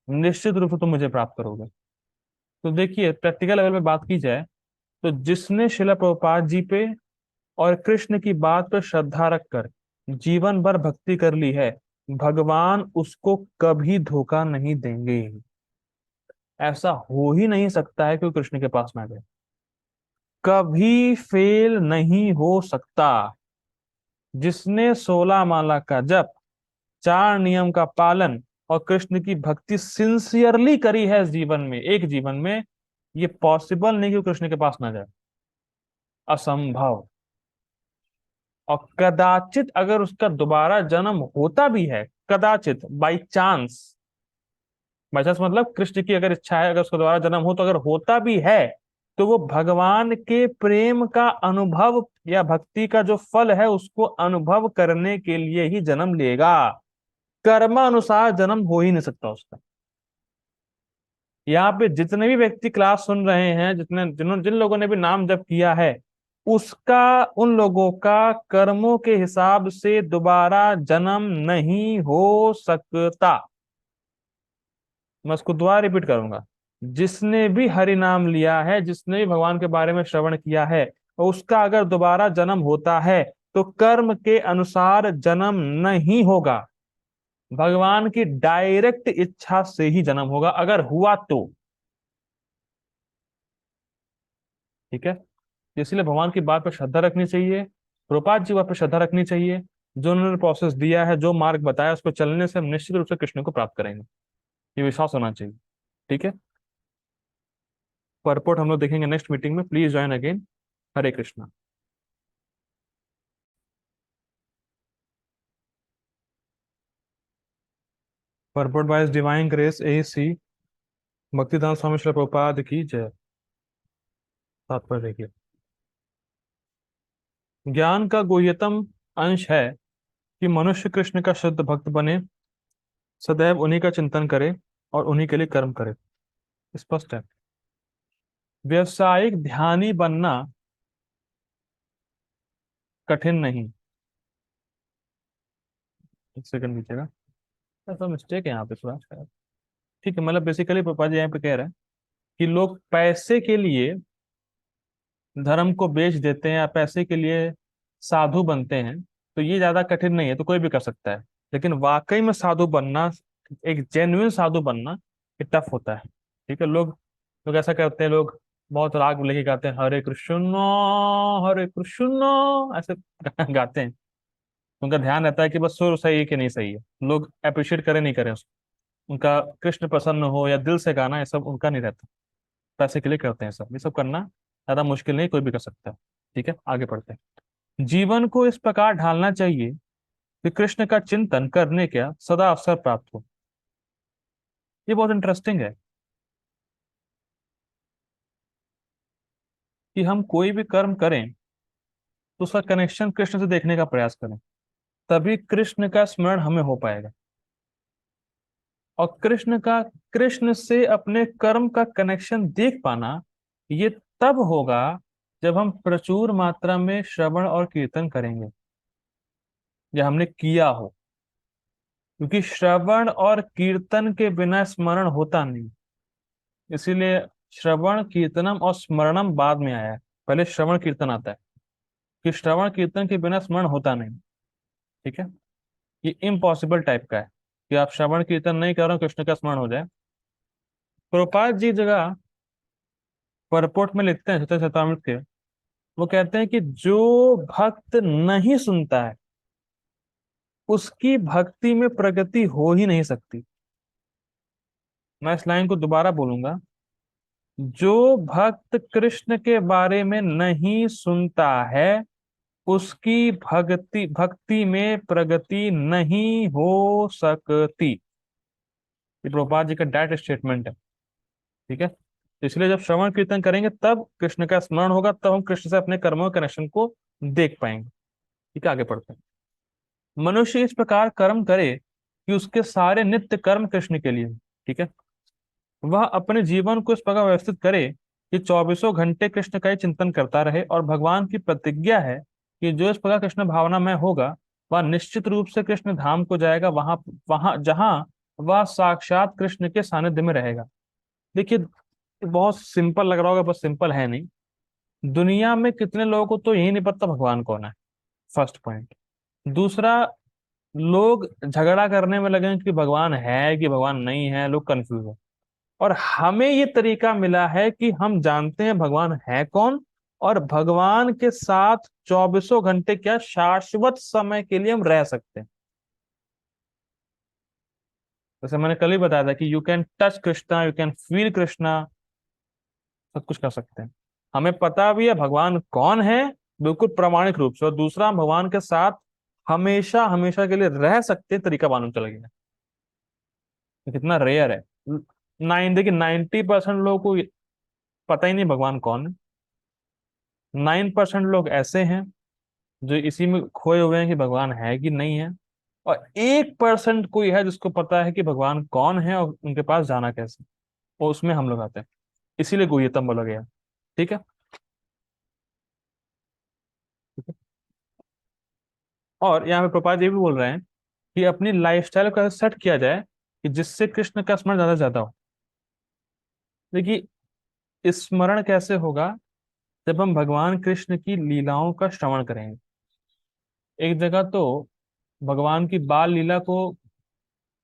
निश्चित रूप से तुम मुझे प्राप्त करोगे। तो देखिए प्रैक्टिकल लेवल पे बात की जाए, तो जिसने शिला प्रभुपाद जी पे और कृष्ण की बात पर श्रद्धा रखकर जीवन भर भक्ति कर ली है, भगवान उसको कभी धोखा नहीं देंगे। ऐसा हो ही नहीं सकता है कि वो कृष्ण के पास ना गए। कभी फेल नहीं हो सकता। जिसने 16 माला का जप, 4 नियम का पालन और कृष्ण की भक्ति सिंसियरली करी है जीवन में, एक जीवन में, ये पॉसिबल नहीं कि वो कृष्ण के पास ना जाए। असंभव। और कदाचित अगर उसका दोबारा जन्म होता भी है, कदाचित बाई चांस, बाई चांस मतलब कृष्ण की अगर इच्छा है, अगर उसका दोबारा जन्म हो, तो अगर होता भी है तो वो भगवान के प्रेम का अनुभव या भक्ति का जो फल है उसको अनुभव करने के लिए ही जन्म लेगा। कर्मानुसार जन्म हो ही नहीं सकता उसका। यहाँ पे जितने भी व्यक्ति क्लास सुन रहे हैं, जितने जिन लोगों ने भी नाम जप किया है, उसका, उन लोगों का कर्मों के हिसाब से दोबारा जन्म नहीं हो सकता। मैं उसको दोबारा रिपीट करूंगा। जिसने भी हरि नाम लिया है, जिसने भी भगवान के बारे में श्रवण किया है, उसका अगर दोबारा जन्म होता है तो कर्म के अनुसार जन्म नहीं होगा, भगवान की डायरेक्ट इच्छा से ही जन्म होगा, अगर हुआ तो। ठीक है। इसलिए भगवान की बात पर श्रद्धा रखनी चाहिए, प्रभुपाद जी बात पर श्रद्धा रखनी चाहिए। जो उन्होंने प्रोसेस दिया है, जो मार्ग बताया, उसको चलने से हम निश्चित रूप से कृष्ण को प्राप्त करेंगे, ये विश्वास होना चाहिए। ठीक है। परपोर्ट हम लोग देखेंगे नेक्स्ट मीटिंग में। Please join again. Hare Krishna. Purport bye divine grace AC भक्तिदान स्वामी श्री प्रभुपाद की जय। तात्पर्य देखिए, ज्ञान का गुह्यतम अंश है कि मनुष्य कृष्ण का शुद्ध भक्त बने, सदैव उन्हीं का चिंतन करे और उन्हीं के लिए कर्म करे। स्पष्ट है। व्यवसायिक ध्यानी बनना कठिन नहीं। एक सेकंड दीजिएगा, ऐसा मिस्टेक है यहाँ पे थोड़ा शायद। ठीक है, मतलब बेसिकली पापा जी यहाँ पे कह रहे हैं कि लोग पैसे के लिए धर्म को बेच देते हैं या पैसे के लिए साधु बनते हैं, तो ये ज्यादा कठिन नहीं है, तो कोई भी कर सकता है। लेकिन वाकई में साधु बनना, एक जेन्युइन साधु बनना, ये टफ होता है। ठीक है। लोग लोग ऐसा करते हैं, लोग बहुत राग लेके गाते हैं, हरे कृष्ण ऐसे गाते हैं। उनका ध्यान रहता है कि बस सुर सही है कि नहीं सही है, लोग अप्रिशिएट करें नहीं करें उसको। उनका कृष्ण प्रसन्न हो या दिल से गाना, ये सब उनका नहीं रहता। पैसे के लिए करते हैं सब, ये सब करना ज्यादा मुश्किल नहीं, कोई भी कर सकता है। ठीक है, आगे पढ़ते हैं। जीवन को इस प्रकार ढालना चाहिए कि कृष्ण का चिंतन करने का सदा अवसर प्राप्त हो। ये बहुत इंटरेस्टिंग है कि हम कोई भी कर्म करें तो उसका कनेक्शन कृष्ण से देखने का प्रयास करें, तभी कृष्ण का स्मरण हमें हो पाएगा। और कृष्ण से अपने कर्म का कनेक्शन देख पाना, ये तब होगा जब हम प्रचुर मात्रा में श्रवण और कीर्तन करेंगे, या हमने किया हो। क्योंकि श्रवण और कीर्तन के बिना स्मरण होता नहीं। इसीलिए श्रवण कीर्तनम और स्मरणम बाद में आया है, पहले श्रवण कीर्तन आता है। कि श्रवण कीर्तन के बिना स्मरण होता नहीं। ठीक है, ये इम्पॉसिबल टाइप का है कि आप श्रवण कीर्तन नहीं कर रहे हो, कृष्ण का स्मरण हो जाए। प्रभुपाद जी जगह परपोर्ट में लिखते हैं सत्य सतामृत के, वो कहते हैं कि जो भक्त नहीं सुनता है उसकी भक्ति में प्रगति हो ही नहीं सकती। मैं इस लाइन को दोबारा बोलूंगा। जो भक्त कृष्ण के बारे में नहीं सुनता है उसकी भक्ति भक्ति में प्रगति नहीं हो सकती। ये प्रभुपाद जी का डायरेक्ट स्टेटमेंट है। ठीक है, तो इसलिए जब श्रवण कीर्तन करेंगे तब कृष्ण का स्मरण होगा, तब हम कृष्ण से अपने कर्मों के कनेक्शन को देख पाएंगे। ठीक है, आगे पढ़ते हैं। मनुष्य इस प्रकार कर्म करे कि उसके सारे नित्य कर्म कृष्ण के लिए हों। ठीक है, वह अपने जीवन को इस प्रकार व्यवस्थित करे कि चौबीसों घंटे कृष्ण का ही चिंतन करता रहे। और भगवान की प्रतिज्ञा है कि जो इस प्रकार कृष्ण भावना में होगा वह निश्चित रूप से कृष्ण धाम को जाएगा, वहां वहां जहां वह साक्षात कृष्ण के सानिध्य में रहेगा। देखिए, बहुत सिंपल लग रहा होगा, बस सिंपल है नहीं। दुनिया में कितने लोगों को तो यही नहीं पता भगवान कौन है, फर्स्ट पॉइंट। दूसरा, लोग झगड़ा करने में लगे हैं कि भगवान है कि भगवान नहीं है, लोग कंफ्यूज है। और हमें ये तरीका मिला है कि हम जानते हैं भगवान है कौन, और भगवान के साथ चौबीसों घंटे क्या शाश्वत समय के लिए हम रह सकते हैं। जैसे मैंने कल ही बताया था कि you can touch Krishna, you can feel Krishna, सब कुछ कर सकते हैं। हमें पता भी है भगवान कौन है, बिल्कुल प्रामाणिक रूप से। और दूसरा, हम भगवान के साथ हमेशा हमेशा के लिए रह सकते हैं, तरीका मालूम चल गया। ये कितना रेयर है। देखिए 90% लोगों को पता ही नहीं भगवान कौन है। 9% लोग ऐसे हैं जो इसी में खोए हुए हैं कि भगवान है कि नहीं है। और 1% कोई है जिसको पता है कि भगवान कौन है और उनके पास जाना कैसे। और उसमें हम लोग आते हैं, इसीलिए गुह्यतम बोला गया। ठीक है। ठीक है? और यहाँ पे प्रपात ये भी बोल रहे हैं कि अपनी लाइफस्टाइल को ऐसे सेट किया जाए कि जिससे कृष्ण का स्मरण ज्यादा से ज्यादा हो। देखिए, स्मरण कैसे होगा? जब हम भगवान कृष्ण की लीलाओं का श्रवण करेंगे। एक जगह तो भगवान की बाल लीला को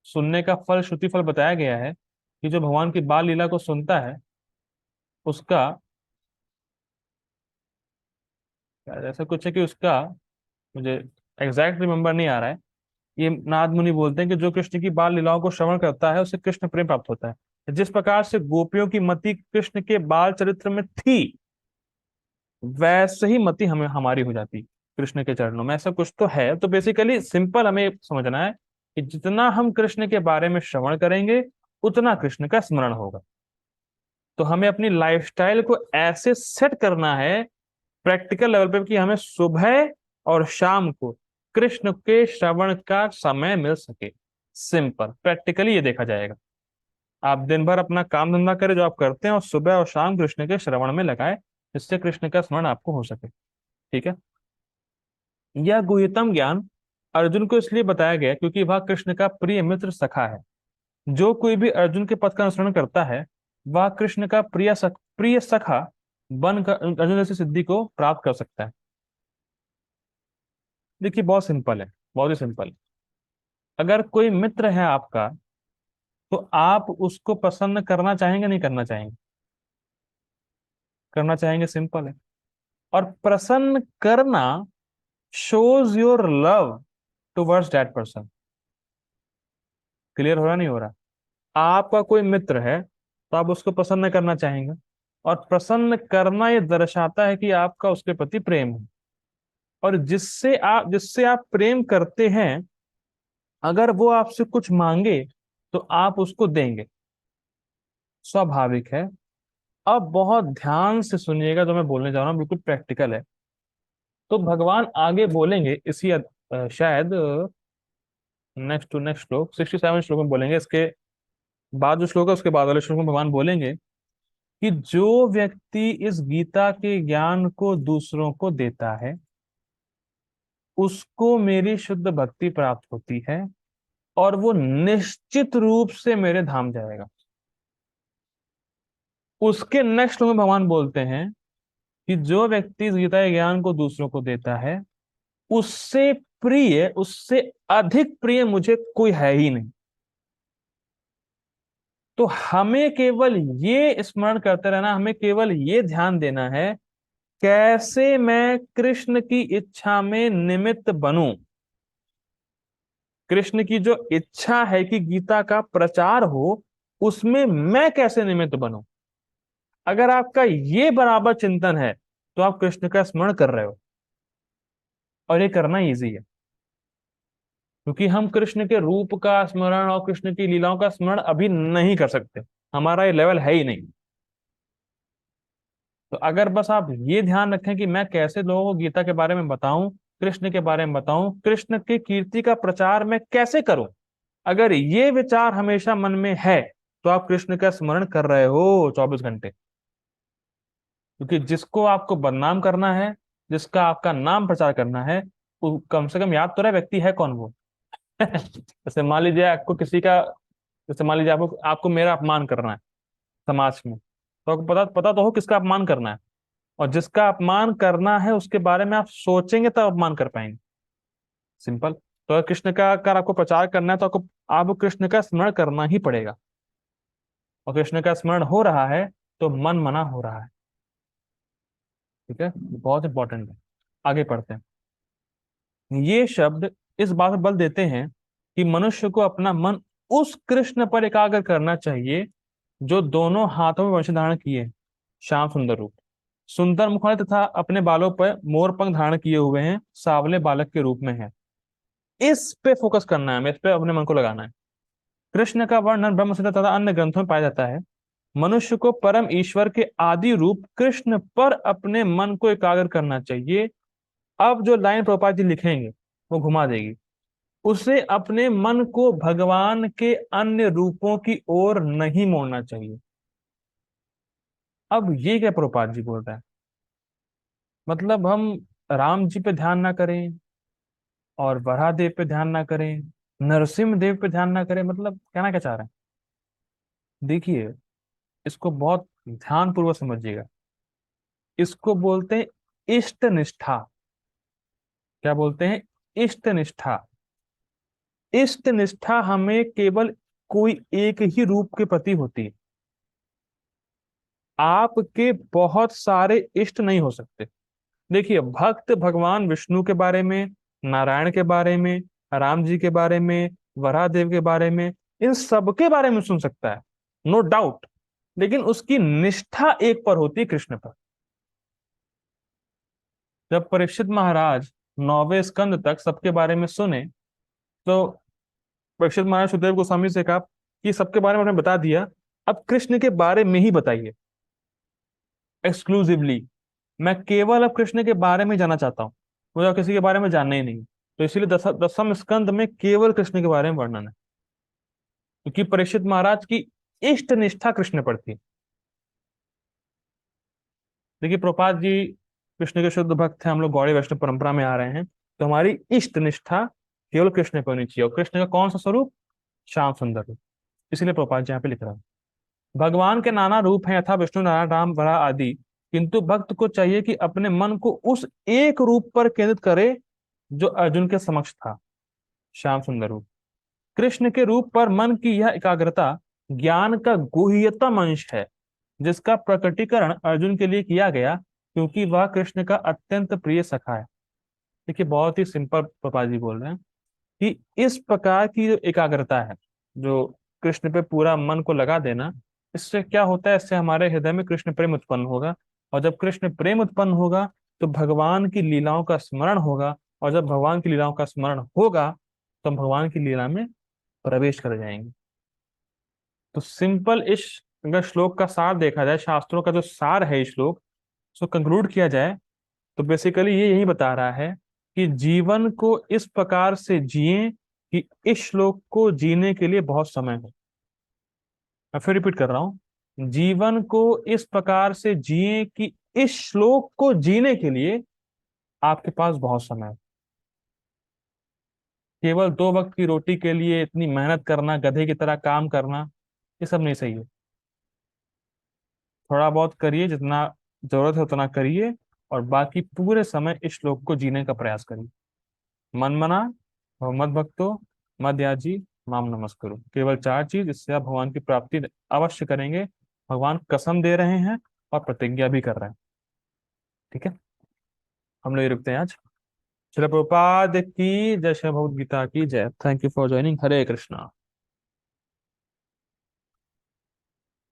सुनने का फल, श्रुति फल बताया गया है कि जो भगवान की बाल लीला को सुनता है उसका, ऐसा कुछ है कि उसका, मुझे एग्जैक्ट रिमेम्बर नहीं आ रहा है। ये नारद मुनि बोलते हैं कि जो कृष्ण की बाल लीलाओं को श्रवण करता है उसे कृष्ण प्रेम प्राप्त होता है। जिस प्रकार से गोपियों की मति कृष्ण के बाल चरित्र में थी, वैसे ही मति हमें हमारी हो जाती कृष्ण के चरणों में। ऐसा कुछ तो है। तो बेसिकली सिंपल हमें समझना है कि जितना हम कृष्ण के बारे में श्रवण करेंगे उतना कृष्ण का स्मरण होगा। तो हमें अपनी लाइफस्टाइल को ऐसे सेट करना है प्रैक्टिकल लेवल पे कि हमें सुबह और शाम को कृष्ण के श्रवण का समय मिल सके। सिंपल प्रैक्टिकली ये देखा जाएगा। आप दिन भर अपना काम धंधा करें जो आप करते हैं, और सुबह और शाम कृष्ण के श्रवण में लगाए, जिससे कृष्ण का स्मरण आपको हो सके। ठीक है। यह गुह्यतम ज्ञान अर्जुन को इसलिए बताया गया क्योंकि वह कृष्ण का प्रिय मित्र सखा है। जो कोई भी अर्जुन के पथ का अनुसरण करता है वह कृष्ण का प्रिय सखा बनकर अर्जुन जैसी सिद्धि को प्राप्त कर सकता है। देखिए, बहुत सिंपल है, बहुत ही सिंपल। अगर कोई मित्र है आपका तो आप उसको प्रसन्न करना चाहेंगे नहीं करना चाहेंगे? करना चाहेंगे, सिंपल है। और प्रसन्न करना shows your love towards that person. Clear हो रहा नहीं हो रहा? आपका कोई मित्र है तो आप उसको प्रसन्न करना चाहेंगे। और प्रसन्न करना ये दर्शाता है कि आपका उसके प्रति प्रेम है। और जिससे आप प्रेम करते हैं, अगर वो आपसे कुछ मांगे तो आप उसको देंगे, स्वाभाविक है। अब बहुत ध्यान से सुनिएगा, जो मैं बोलने जा रहा हूँ बिल्कुल प्रैक्टिकल है। तो भगवान आगे बोलेंगे इसी शायद नेक्स्ट टू नेक्स्ट श्लोक 67 श्लोक में बोलेंगे, इसके बाद जो श्लोक है उसके बाद वाले श्लोक में भगवान बोलेंगे कि जो व्यक्ति इस गीता के ज्ञान को दूसरों को देता है, उसको मेरी शुद्ध भक्ति प्राप्त होती है और वो निश्चित रूप से मेरे धाम जाएगा। उसके नेक्स्ट में भगवान बोलते हैं कि जो व्यक्ति इस गीता के ज्ञान को दूसरों को देता है, उससे प्रिय, उससे अधिक प्रिय मुझे कोई है ही नहीं। तो हमें केवल ये स्मरण करते रहना, हमें केवल ये ध्यान देना है, कैसे मैं कृष्ण की इच्छा में निमित्त बनूं। कृष्ण की जो इच्छा है कि गीता का प्रचार हो, उसमें मैं कैसे निमित्त बनूं। अगर आपका ये बराबर चिंतन है तो आप कृष्ण का स्मरण कर रहे हो, और ये करना इजी है, क्योंकि हम कृष्ण के रूप का स्मरण और कृष्ण की लीलाओं का स्मरण अभी नहीं कर सकते, हमारा ये लेवल है ही नहीं। तो अगर बस आप ये ध्यान रखें कि मैं कैसे लोगों को गीता के बारे में बताऊं, कृष्ण के बारे में बताऊं, कृष्ण की कीर्ति का प्रचार मैं कैसे करूं, अगर ये विचार हमेशा मन में है, तो आप कृष्ण का स्मरण कर रहे हो 24 घंटे। क्योंकि जिसको आपको बदनाम करना है, जिसका आपका नाम प्रचार करना है, वो कम से कम याद तो रहे व्यक्ति है कौन वो। जैसे मान लीजिए आपको किसी का, जैसे मान लीजिए आपको आपको मेरा अपमान करना है समाज में, तो आपको पता पता तो हो किसका अपमान करना है, और जिसका अपमान करना है उसके बारे में आप सोचेंगे तब अपमान कर पाएंगे। सिंपल। तो अगर कृष्ण का अगर आपको प्रचार करना है तो आपको कृष्ण का स्मरण करना ही पड़ेगा, और कृष्ण का स्मरण हो रहा है तो मन मना हो रहा है। ठीक है, बहुत इंपॉर्टेंट है। आगे पढ़ते हैं। ये शब्द इस बात पर बल देते हैं कि मनुष्य को अपना मन उस कृष्ण पर एकाग्र करना चाहिए जो दोनों हाथों में वंश धारण किए, श्याम सुंदर रूप, सुंदर मुखवाले तथा अपने बालों पर मोर पंख धारण किए हुए हैं, सांवले बालक के रूप में है। इस पे फोकस करना है, हमें इस पे अपने मन को लगाना है। कृष्ण का वर्णन ब्रह्म संहिता तथा अन्य ग्रंथों में पाया जाता है। मनुष्य को परम ईश्वर के आदि रूप कृष्ण पर अपने मन को एकाग्र करना चाहिए। अब जो लाइन प्रभुपाद जी लिखेंगे वो घुमा देगी। उसे अपने मन को भगवान के अन्य रूपों की ओर नहीं मोड़ना चाहिए। अब ये क्या प्रभुपाद जी बोल रहे हैं, मतलब हम राम जी पे ध्यान ना करें, और वराहदेव पे ध्यान ना करें, नरसिंह देव पे ध्यान ना करें, मतलब कहना क्या चाह रहे हैं। देखिए, इसको बहुत ध्यान पूर्वक समझिएगा। इसको बोलते हैं इष्ट निष्ठा। क्या बोलते हैं? इष्ट निष्ठा। इष्ट निष्ठा हमें केवल कोई एक ही रूप के प्रति होती है। आपके बहुत सारे इष्ट नहीं हो सकते। देखिए, भक्त भगवान विष्णु के बारे में, नारायण के बारे में, राम जी के बारे में, वरादेव के बारे में, इन सब के बारे में सुन सकता है, नो डाउट। लेकिन उसकी निष्ठा एक पर होती है, कृष्ण पर। जब परीक्षित महाराज 9वें स्कंद तक सबके बारे में सुने, तो परीक्षित महाराज सुखदेव गोस्वामी से कहा कि सबके बारे में आपने बता दिया, अब कृष्ण के बारे में ही बताइए एक्सक्लूसिवली। मैं केवल अब कृष्ण के बारे में जानना चाहता हूँ, मुझे और किसी के बारे में जानना ही नहीं। तो इसीलिए 10वें स्कंद में केवल कृष्ण के बारे में वर्णन है, क्योंकि परीक्षित महाराज की इष्ट निष्ठा कृष्ण पर थी। देखिए, प्रभुपाद जी कृष्ण के शुद्ध भक्त हैं, हम लोग गौड़ी वैष्णव परंपरा में आ रहे हैं, तो हमारी इष्ट निष्ठा केवल कृष्ण पर होनी चाहिए। और कृष्ण का कौन सा स्वरूप? श्याम सुंदर रूप। इसलिए प्रभुपाद जी यहाँ पे लिख रहा है, भगवान के नाना रूप हैं यथा विष्णु नारायण राम वराह आदि, किंतु भक्त को चाहिए कि अपने मन को उस एक रूप पर केंद्रित करे जो अर्जुन के समक्ष था, श्याम सुंदर रूप। कृष्ण के रूप पर मन की यह एकाग्रता ज्ञान का गुह्यतम अंश है, जिसका प्रकटीकरण अर्जुन के लिए किया गया, क्योंकि वह कृष्ण का अत्यंत प्रिय सखा है। देखिए, बहुत ही सिंपल पापा जी बोल रहे हैं कि इस प्रकार की जो एकाग्रता है, जो कृष्ण पे पूरा मन को लगा देना, इससे क्या होता है, इससे हमारे हृदय में कृष्ण प्रेम उत्पन्न होगा, और जब कृष्ण प्रेम उत्पन्न होगा तो भगवान की लीलाओं का स्मरण होगा, और जब भगवान की लीलाओं का स्मरण होगा तो हम भगवान की लीला में प्रवेश कर जाएंगे। तो सिंपल इस, अगर श्लोक का सार देखा जाए, शास्त्रों का जो सार है इस श्लोक, उसको कंक्लूड किया जाए, तो बेसिकली ये यही बता रहा है कि जीवन को इस प्रकार से जिए कि इस श्लोक को जीने के लिए बहुत समय हो। मैं फिर रिपीट कर रहा हूं, जीवन को इस प्रकार से जिए कि इस श्लोक को जीने के लिए आपके पास बहुत समय है। केवल 2 वक्त की रोटी के लिए इतनी मेहनत करना, गधे की तरह काम करना, ये सब नहीं सही है। थोड़ा बहुत करिए, जितना जरूरत है उतना करिए, और बाकी पूरे समय इस श्लोक को जीने का प्रयास करिए। मन मना, मद भक्तो, मद याजी, माम नमस्करो, केवल 4 चीज, इससे आप भगवान की प्राप्ति अवश्य करेंगे। भगवान कसम दे रहे हैं और प्रतिज्ञा भी कर रहे हैं। ठीक है, हम लोग ये रुकते हैं आज। श्रील प्रभुपाद की जय, श्री भगवद गीता की जय। Thank you for joining. Hare Krishna.